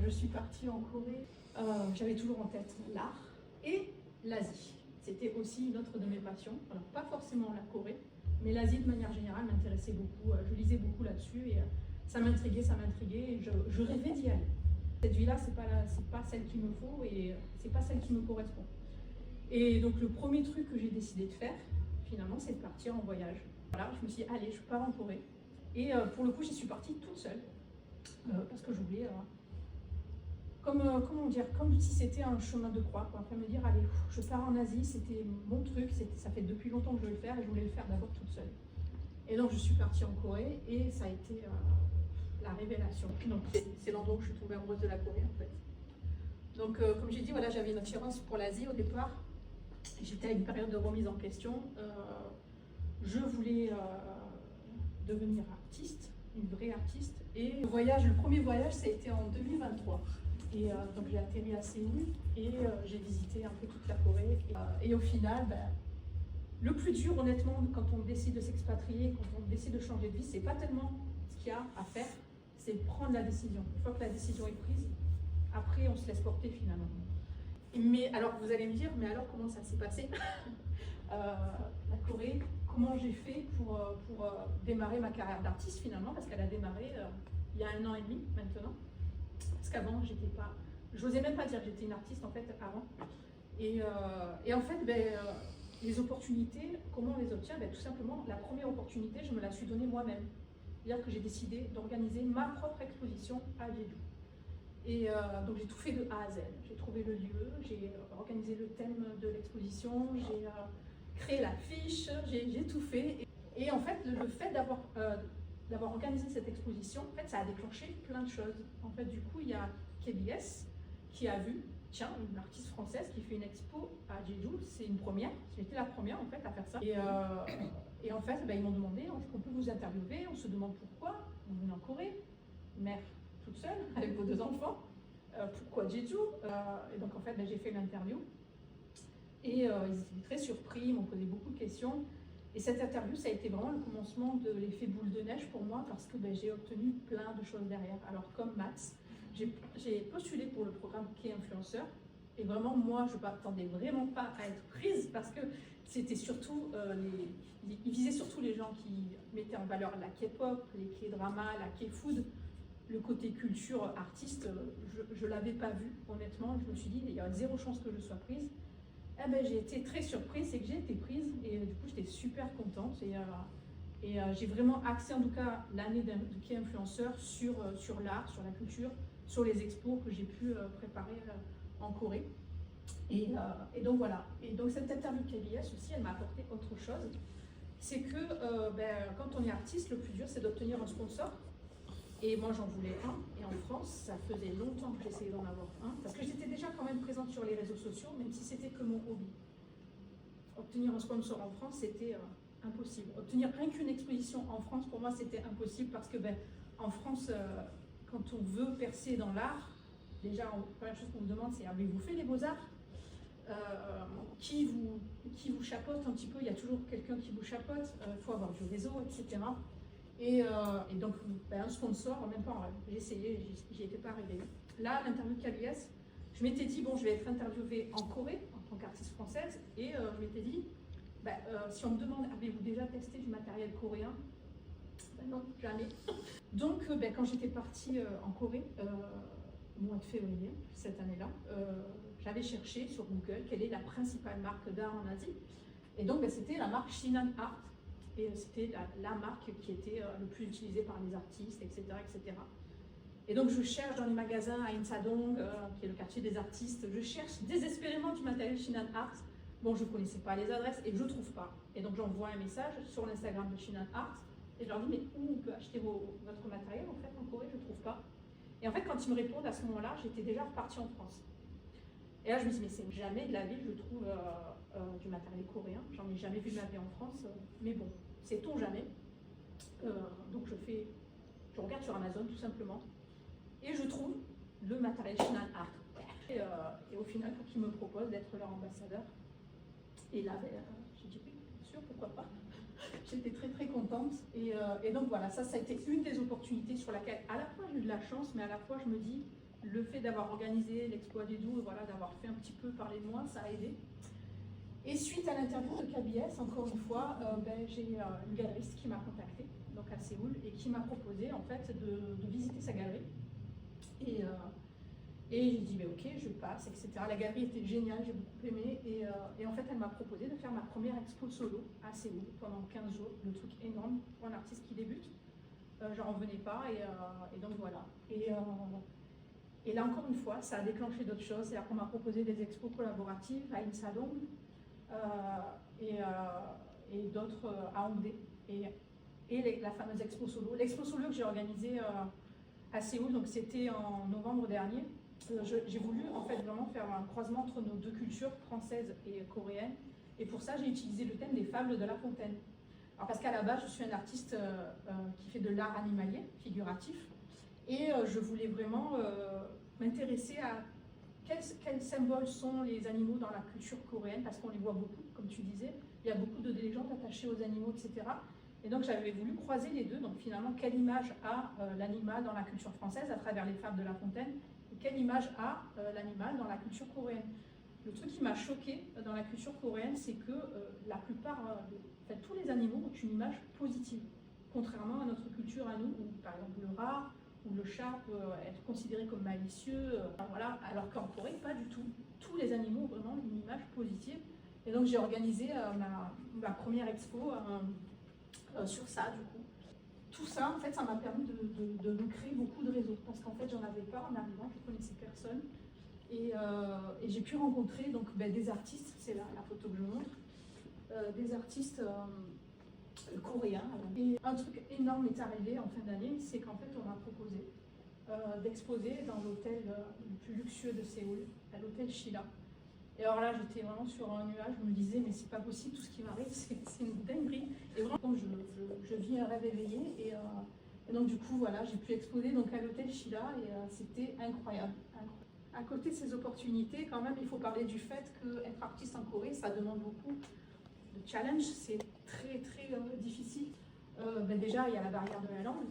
je suis partie en Corée, j'avais toujours en tête l'art et l'Asie. C'était aussi une autre de mes passions. Alors, pas forcément la Corée, mais l'Asie de manière générale m'intéressait beaucoup. Je lisais beaucoup là-dessus et ça m'intriguait et je rêvais d'y aller. Cette vie-là, c'est pas celle qu'il me faut et c'est pas celle qui me correspond. Et donc le premier truc que j'ai décidé de faire, finalement, c'est de partir en voyage. Voilà, je me suis dit, allez, je pars en Corée. Et pour le coup, j'y suis partie toute seule. Parce que je voulais, comment dire, comme si c'était un chemin de croix, quoi. Après me dire, allez, je pars en Asie, c'était mon truc, ça fait depuis longtemps que je veux le faire et je voulais le faire d'abord toute seule. Et donc je suis partie en Corée et ça a été la révélation. Donc c'est l'endroit où je suis tombée amoureuse de la Corée en fait. Donc comme j'ai dit, voilà, j'avais une attirance pour l'Asie au départ. J'étais à une période de remise en question. Je voulais devenir artiste, une vraie artiste. Et le premier voyage, ça a été en 2023. Et donc j'ai atterri à Séoul et j'ai visité un peu toute la Corée. Et au final, le plus dur, honnêtement, quand on décide de s'expatrier, quand on décide de changer de vie, c'est pas tellement ce qu'il y a à faire, c'est prendre la décision. Une fois que la décision est prise, après on se laisse porter finalement. Mais alors vous allez me dire, mais alors comment ça s'est passé la Corée, comment j'ai fait pour démarrer ma carrière d'artiste finalement, parce qu'elle a démarré il y a 1 an et demi maintenant. Parce qu'avant, j'osais même pas dire que j'étais une artiste en fait avant. Et en fait, les opportunités, comment on les obtient? Tout simplement, la première opportunité, je me la suis donnée moi-même. C'est-à-dire que j'ai décidé d'organiser ma propre exposition à Jeju. Et donc j'ai tout fait de A à Z. J'ai trouvé le lieu, j'ai organisé le thème de l'exposition, j'ai créé l'affiche, j'ai tout fait. Et en fait, le fait d'avoir organisé cette exposition, en fait, ça a déclenché plein de choses. En fait, du coup, il y a KBS qui a vu, tiens, une artiste française qui fait une expo à Jeju, c'est une première. J'étais la première en fait à faire ça. Et en fait, ils m'ont demandé, est-ce qu'on peut vous interviewer? On se demande pourquoi vous venez en Corée, mère toute seule avec vos 2 enfants. Pourquoi Jeju? Et donc en fait, j'ai fait l'interview. Et ils étaient très surpris, ils m'ont posé beaucoup de questions. Et cette interview, ça a été vraiment le commencement de l'effet boule de neige pour moi parce que j'ai obtenu plein de choses derrière. Alors comme Max, j'ai postulé pour le programme K-Influencer. Et vraiment, moi, je ne m'attendais vraiment pas à être prise parce que c'était surtout, ils visaient surtout les gens qui mettaient en valeur la K-pop, les K-drama, la K-food. Le côté culture artiste, je ne l'avais pas vu, honnêtement. Je me suis dit, il y a 0 chance que je sois prise. J'ai été très surprise, c'est que j'ai été prise et du coup j'étais super contente et j'ai vraiment axé en tout cas l'année de K-influenceur sur l'art, sur la culture, sur les expos que j'ai pu préparer en Corée. Et donc voilà, et donc cette interview de KBS aussi, elle m'a apporté autre chose. C'est que quand on est artiste, le plus dur c'est d'obtenir un sponsor. Et moi j'en voulais un, et en France, ça faisait longtemps que j'essayais d'en avoir un, parce que j'étais déjà quand même présente sur les réseaux sociaux, même si c'était que mon hobby. Obtenir un sponsor en France, c'était impossible. Obtenir rien qu'une exposition en France, pour moi, c'était impossible, parce que en France, quand on veut percer dans l'art, déjà, la première chose qu'on vous demande, c'est avez-vous fait les beaux-arts? Qui vous chapeaute un petit peu, il y a toujours quelqu'un qui vous chapeaute, il faut avoir du réseau, etc. Et donc, un sponsor, même pas en rêve. J'ai essayé, j'y étais pas arrivée. Là, l'interview de KBS, je m'étais dit, bon, je vais être interviewée en Corée, en tant qu'artiste française, et je m'étais dit, si on me demande, avez-vous déjà testé du matériel coréen? Non, jamais. Donc, quand j'étais partie en Corée, au mois de février, cette année-là, j'avais cherché sur Google quelle est la principale marque d'art en Asie. Et donc, c'était la marque Shinan Art. Et c'était la marque qui était le plus utilisée par les artistes, etc., etc. Et donc je cherche dans les magasins à Insadong, qui est le quartier des artistes, je cherche désespérément du matériel Shinan Art. Bon, je ne connaissais pas les adresses et je ne trouve pas. Et donc j'envoie un message sur l'Instagram de Shinan Art et je leur dis, mais où on peut acheter votre matériel en fait en Corée? Je ne trouve pas. Et en fait, quand ils me répondent à ce moment-là, j'étais déjà repartie en France. Et là, je me suis dit, mais c'est jamais de la vie que je trouve du matériel coréen. J'en ai jamais vu de ma vie en France, mais bon, sait-on jamais. Donc je regarde sur Amazon tout simplement, et je trouve le matériel Shinan Art. Et au final, pour qu'ils me proposent d'être leur ambassadeur. Et là, j'ai dit oui, bien sûr, pourquoi pas. J'étais très très contente. Et donc voilà, ça a été une des opportunités sur laquelle à la fois j'ai eu de la chance, mais à la fois je me dis, le fait d'avoir organisé l'Expo à Jeju, voilà, d'avoir fait un petit peu parler de moi, ça a aidé. Et suite à l'interview de KBS, encore une fois, j'ai une galeriste qui m'a contactée, donc à Séoul, et qui m'a proposé en fait de visiter sa galerie. Et j'ai dit, ok, je passe, etc. La galerie était géniale, j'ai beaucoup aimé. Et en fait, elle m'a proposé de faire ma première expo solo à Séoul pendant 15 jours. Le truc énorme pour un artiste qui débute. J'en revenais pas, et donc voilà. Et là, encore une fois, ça a déclenché d'autres choses. C'est-à-dire qu'on m'a proposé des expos collaboratives à Insadong et d'autres à Hongdae. Et la fameuse expo solo. L'expo solo que j'ai organisée à Séoul, donc c'était en novembre dernier. J'ai voulu en fait vraiment faire un croisement entre nos deux cultures, française et coréenne. Et pour ça, j'ai utilisé le thème des fables de La Fontaine. Alors parce qu'à la base, je suis un artiste qui fait de l'art animalier, figuratif. Et je voulais vraiment m'intéresser à quels symboles sont les animaux dans la culture coréenne, parce qu'on les voit beaucoup, comme tu disais. Il y a beaucoup de légendes attachées aux animaux, etc. Et donc j'avais voulu croiser les deux. Donc finalement, quelle image a l'animal dans la culture française à travers les fables de La Fontaine, et quelle image a l'animal dans la culture coréenne. Le truc qui m'a choqué dans la culture coréenne, c'est que la plupart, tous les animaux ont une image positive, contrairement à notre culture à nous, où par exemple le rat ou le chat peut être considéré comme malicieux, voilà, alors qu'en Corée, pas du tout. Tous les animaux ont vraiment une image positive. Et donc j'ai organisé ma première expo sur ça, du coup. Tout ça, en fait, ça m'a permis de me créer beaucoup de réseaux, parce qu'en fait, j'en avais pas en arrivant, je connaissais personne. Et j'ai pu rencontrer donc, des artistes, c'est la photo que je montre, des artistes coréens. Et un truc énorme est arrivé en fin d'année, c'est qu'en fait on m'a proposé d'exposer dans l'hôtel le plus luxueux de Séoul, à l'hôtel Shilla. Et alors là, j'étais vraiment sur un nuage, je me disais, mais c'est pas possible, tout ce qui m'arrive, c'est une dinguerie. Et vraiment, je vis un rêve éveillé. Et donc, du coup, voilà, j'ai pu exposer donc, à l'hôtel Shilla et c'était incroyable. À côté de ces opportunités, quand même, il faut parler du fait qu'être artiste en Corée, ça demande beaucoup de challenge, c'est très, très difficile. Déjà, il y a la barrière de la langue.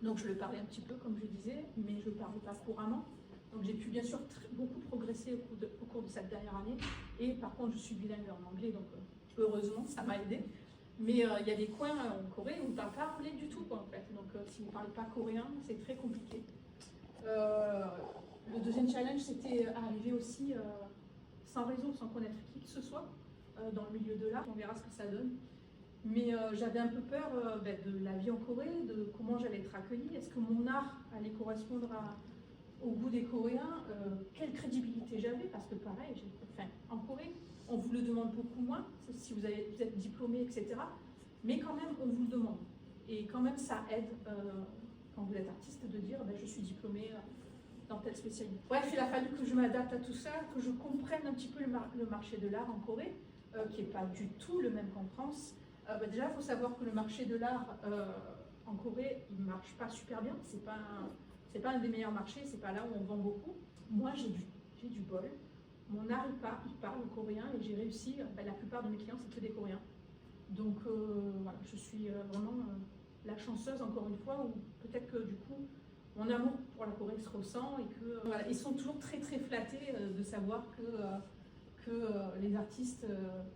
Donc, je le parlais un petit peu, comme je disais, mais je ne le parlais pas couramment. Donc j'ai pu bien sûr beaucoup progresser au cours de cette dernière année. Et par contre, je suis bilingue en anglais, donc heureusement, ça m'a aidé. Mais il y a des coins en Corée où on ne parle pas anglais du tout, quoi, en fait. Donc si vous ne parlez pas coréen, c'est très compliqué. Le deuxième challenge, c'était arriver aussi sans réseau, sans connaître qui que ce soit dans le milieu de l'art. On verra ce que ça donne. Mais j'avais un peu peur de la vie en Corée, de comment j'allais être accueillie. Est-ce que mon art allait correspondre au goût des Coréens, quelle crédibilité j'avais, parce que pareil, en Corée, on vous le demande beaucoup moins, si vous êtes diplômé, etc. Mais quand même, on vous le demande. Et quand même, ça aide, quand vous êtes artiste, de dire je suis diplômé dans telle spécialité. Bref, il a fallu que je m'adapte à tout ça, que je comprenne un petit peu le marché de l'art en Corée, qui n'est pas du tout le même qu'en France. Déjà, il faut savoir que le marché de l'art en Corée, il ne marche pas super bien. C'est pas un des meilleurs marchés, c'est pas là où on vend beaucoup. Moi, j'ai du bol. Mon art, il parle coréen et j'ai réussi. La plupart de mes clients, c'est que des Coréens. Donc, voilà, je suis vraiment la chanceuse, encore une fois, où peut-être que du coup, mon amour pour la Corée se ressent et que voilà, ils sont toujours très très flattés de savoir que les artistes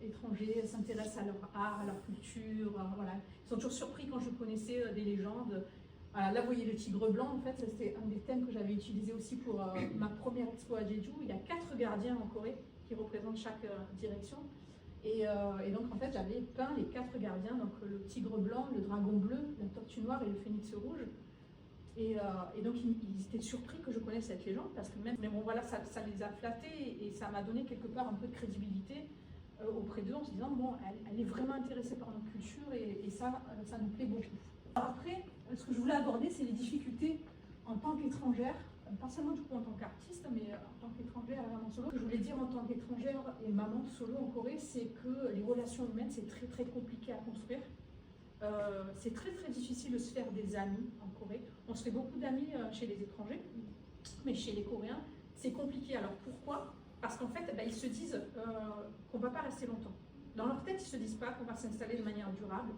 étrangers s'intéressent à leur art, à leur culture. Voilà. Ils sont toujours surpris quand je connaissais des légendes. Voilà, là, vous voyez le tigre blanc, en fait, c'était un des thèmes que j'avais utilisé aussi pour ma première expo à Jeju. Il y a 4 gardiens en Corée qui représentent chaque direction. Et donc, en fait, j'avais peint les 4 gardiens, donc le tigre blanc, le dragon bleu, la tortue noire et le phénix rouge. Et donc, ils étaient surpris que je connaisse cette légende, parce que même, mais bon, voilà, ça les a flattés et ça m'a donné quelque part un peu de crédibilité auprès d'eux en se disant, bon, elle est vraiment intéressée par notre culture et ça nous plaît beaucoup. Après, ce que je voulais aborder, c'est les difficultés en tant qu'étrangère, pas seulement du coup en tant qu'artiste, mais en tant qu'étrangère et maman solo. Ce que je voulais dire en tant qu'étrangère et maman solo en Corée, c'est que les relations humaines, c'est très très compliqué à construire. C'est très très difficile de se faire des amis en Corée. On se fait beaucoup d'amis chez les étrangers, mais chez les Coréens, c'est compliqué. Alors pourquoi? Parce qu'en fait, ils se disent qu'on ne va pas rester longtemps. Dans leur tête, ils ne se disent pas qu'on va s'installer de manière durable.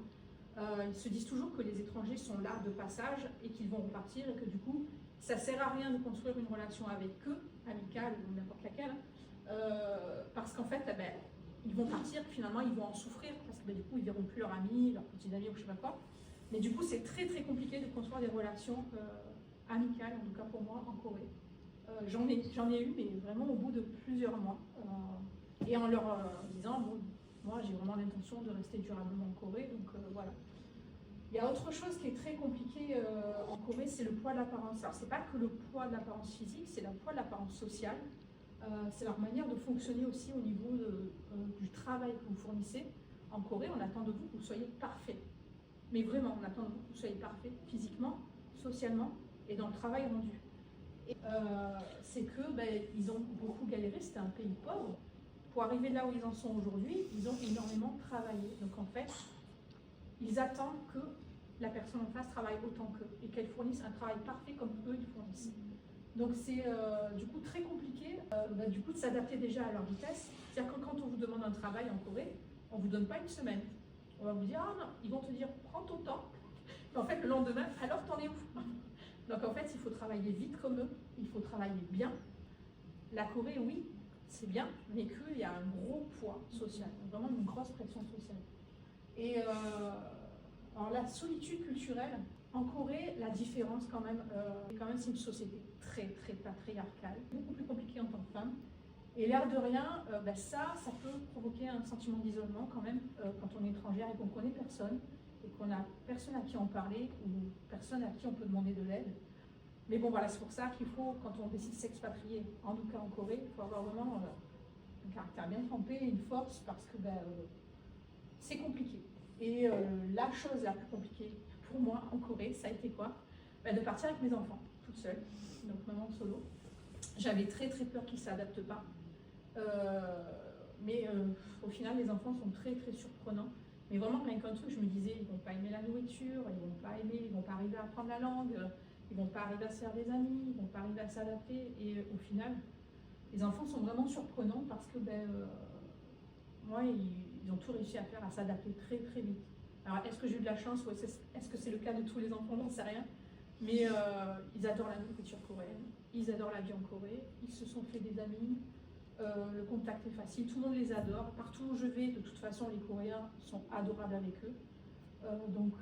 Ils se disent toujours que les étrangers sont là de passage et qu'ils vont repartir et que du coup, ça ne sert à rien de construire une relation avec eux, amicale ou n'importe laquelle, parce qu'en fait, ils vont partir, finalement, ils vont en souffrir parce que du coup, ils verront plus leurs amis, leurs petits amis ou je sais pas quoi. Mais du coup, c'est très très compliqué de construire des relations amicales, en tout cas pour moi, en Corée. J'en ai eu, mais vraiment au bout de plusieurs mois. Et en leur disant, bon, moi j'ai vraiment l'intention de rester durablement en Corée, donc voilà. Il y a autre chose qui est très compliqué en Corée, c'est le poids de l'apparence. Alors c'est pas que le poids de l'apparence physique, c'est le poids de l'apparence sociale. C'est leur manière de fonctionner aussi au niveau du travail que vous fournissez. En Corée, on attend de vous que vous soyez parfait. Mais vraiment, on attend de vous que vous soyez parfait physiquement, socialement et dans le travail rendu. C'est que ils ont beaucoup galéré, c'était un pays pauvre. Pour arriver là où ils en sont aujourd'hui, ils ont énormément travaillé. Donc en fait, ils attendent que la personne en face travaille autant qu'eux et qu'elle fournisse un travail parfait comme eux ils fournissent. Donc c'est du coup très compliqué du coup de s'adapter déjà à leur vitesse. C'est-à-dire que quand on vous demande un travail en Corée, on ne vous donne pas une semaine. On va vous dire, ah non, ils vont te dire, prends ton temps. Mais en fait, le lendemain, alors t'en es où? Donc en fait, il faut travailler vite comme eux, il faut travailler bien. La Corée, oui, c'est bien, mais qu'il y a un gros poids social, vraiment une grosse pression sociale. Et alors la solitude culturelle, en Corée, la différence quand même c'est une société très très patriarcale, beaucoup plus compliquée en tant que femme. Et l'air de rien, ça peut provoquer un sentiment d'isolement quand même quand on est étrangère et qu'on ne connaît personne et qu'on n'a personne à qui en parler ou personne à qui on peut demander de l'aide. Mais bon voilà, c'est pour ça qu'il faut, quand on décide de s'expatrier, en tout cas en Corée, il faut avoir vraiment un caractère bien trempé, une force, parce que c'est compliqué. Et la chose la plus compliquée pour moi en Corée, ça a été quoi? De partir avec mes enfants, toute seule, donc maman solo. J'avais très très peur qu'ils ne s'adaptent pas. Mais au final, les enfants sont très très surprenants. Mais vraiment, rien qu'un truc, je me disais, ils ne vont pas aimer la nourriture, ils vont pas arriver à apprendre la langue, ils ne vont pas arriver à se faire des amis, ils ne vont pas arriver à s'adapter. Et au final, les enfants sont vraiment surprenants parce que moi, ils ont tout réussi à faire, à s'adapter très très vite. Alors, est-ce que j'ai eu de la chance ou est-ce que c'est le cas de tous les enfants? J'en sais rien. Mais ils adorent la nourriture coréenne, ils adorent la vie en Corée, ils se sont fait des amis, le contact est facile, tout le monde les adore. Partout où je vais, de toute façon, les Coréens sont adorables avec eux. Donc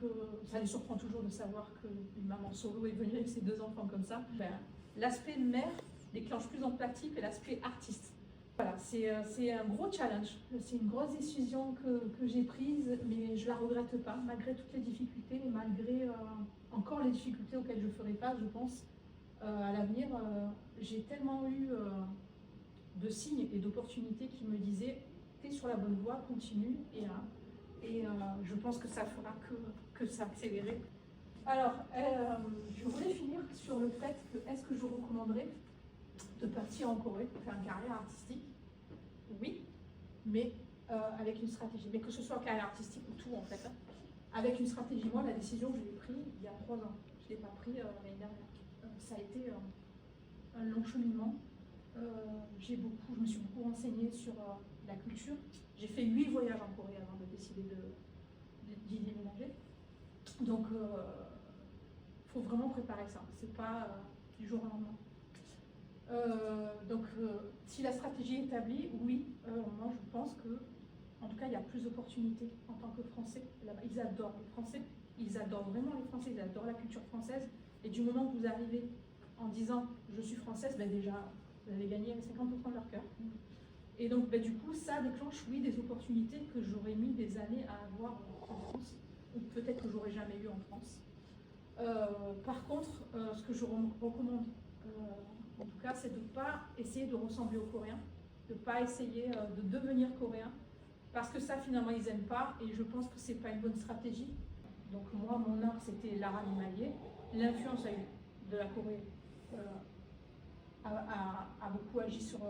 ça les surprend toujours de savoir qu'une maman solo est venue avec ses 2 enfants comme ça. L'aspect mère déclenche plus d'empathie que l'aspect artiste. Voilà, c'est un gros challenge, c'est une grosse décision que j'ai prise, mais je ne la regrette pas, malgré toutes les difficultés et malgré encore les difficultés auxquelles je ferai face, je pense, à l'avenir. J'ai tellement eu de signes et d'opportunités qui me disaient « t'es sur la bonne voie, continue » et je pense que ça fera que s'accélérer. Alors, je voulais finir sur le fait que est-ce que je recommanderais de partir en Corée pour faire une carrière artistique? Oui, mais avec une stratégie. Mais que ce soit carrière artistique ou tout en fait. Avec une stratégie. Moi, la décision, je l'ai prise il y a 3 ans. Je ne l'ai pas prise l'année dernière. Ça a été un long cheminement. Je me suis beaucoup renseignée sur la culture. J'ai fait 8 voyages en Corée avant de décider d'y déménager. Donc, il faut vraiment préparer ça. C'est pas du jour au lendemain. Si la stratégie est établie, oui, moi je pense que, en tout cas, il y a plus d'opportunités en tant que Français. Là-bas, ils adorent les Français, ils adorent vraiment les Français, ils adorent la culture française. Et du moment que vous arrivez en disant je suis française, déjà vous allez gagner 50% de leur cœur. Et donc du coup, ça déclenche, oui, des opportunités que j'aurais mis des années à avoir en France, ou peut-être que j'aurais jamais eu en France. Par contre, ce que je recommande, en tout cas, c'est de ne pas essayer de ressembler aux Coréens, de ne pas essayer de devenir Coréen, parce que ça, finalement, ils n'aiment pas, et je pense que ce n'est pas une bonne stratégie. Donc moi, mon art, c'était l'art animalier. L'influence de la Corée a beaucoup agi sur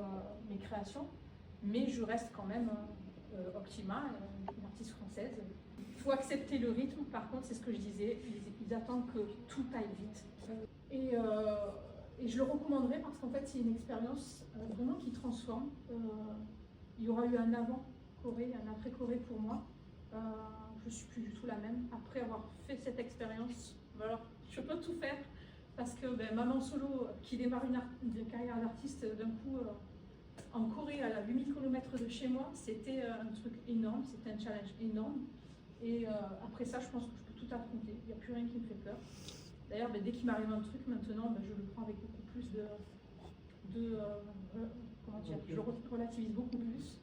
mes créations, mais je reste quand même Optima, une artiste française. Il faut accepter le rythme, par contre, c'est ce que je disais, ils attendent que tout aille vite. Et je le recommanderais parce qu'en fait, c'est une expérience vraiment qui transforme. Il y aura eu un avant Corée, un après Corée pour moi. je ne suis plus du tout la même. Après avoir fait cette expérience, alors je peux tout faire parce que maman solo qui démarre une carrière d'artiste d'un coup en Corée à 8000 km de chez moi, c'était un truc énorme, c'était un challenge énorme. Et après ça, je pense que je peux tout affronter, il n'y a plus rien qui me fait peur. D'ailleurs, dès qu'il m'arrive un truc maintenant, je le prends avec beaucoup plus comment dire, je relativise beaucoup plus.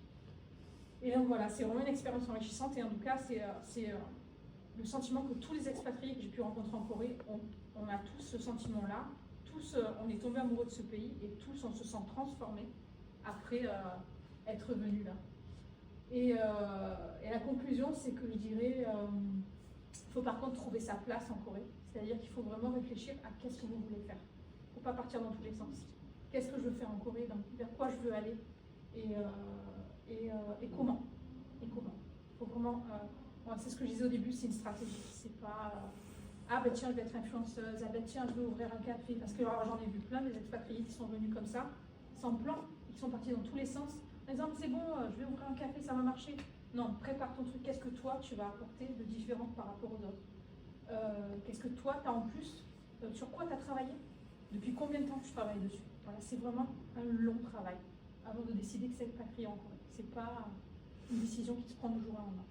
Et donc voilà, c'est vraiment une expérience enrichissante et en tout cas, c'est le sentiment que tous les expatriés que j'ai pu rencontrer en Corée, on a tous ce sentiment-là. Tous, on est tombés amoureux de ce pays et tous, on se sent transformés après être venus là. Et la conclusion, c'est que je dirais, il faut par contre trouver sa place en Corée. C'est-à-dire qu'il faut vraiment réfléchir à qu'est-ce que vous voulez faire. Il ne faut pas partir dans tous les sens. Qu'est-ce que je veux faire en Corée, vers quoi je veux aller et comment. Et comment. Faut vraiment, c'est ce que je disais au début, c'est une stratégie. C'est pas ah ben tiens, je vais être influenceuse, ah ben tiens, je vais ouvrir un café. Parce que j'en ai vu plein des expatriés qui sont venus comme ça, sans plan, qui sont partis dans tous les sens. Par exemple, c'est bon, je vais ouvrir un café, ça va marcher. Non, prépare ton truc. Qu'est-ce que toi, tu vas apporter de différent par rapport aux autres? Qu'est-ce que toi, tu as en plus? Sur quoi tu as travaillé? Depuis combien de temps tu travailles dessus? Voilà, c'est vraiment un long travail avant de décider que c'est expatrié en Corée. C'est pas une décision qui se prend du jour au lendemain.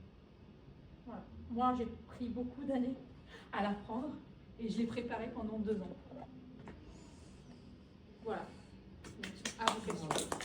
Voilà. Moi, j'ai pris beaucoup d'années à l'apprendre et je l'ai préparé pendant 2 ans. Voilà. À vos questions.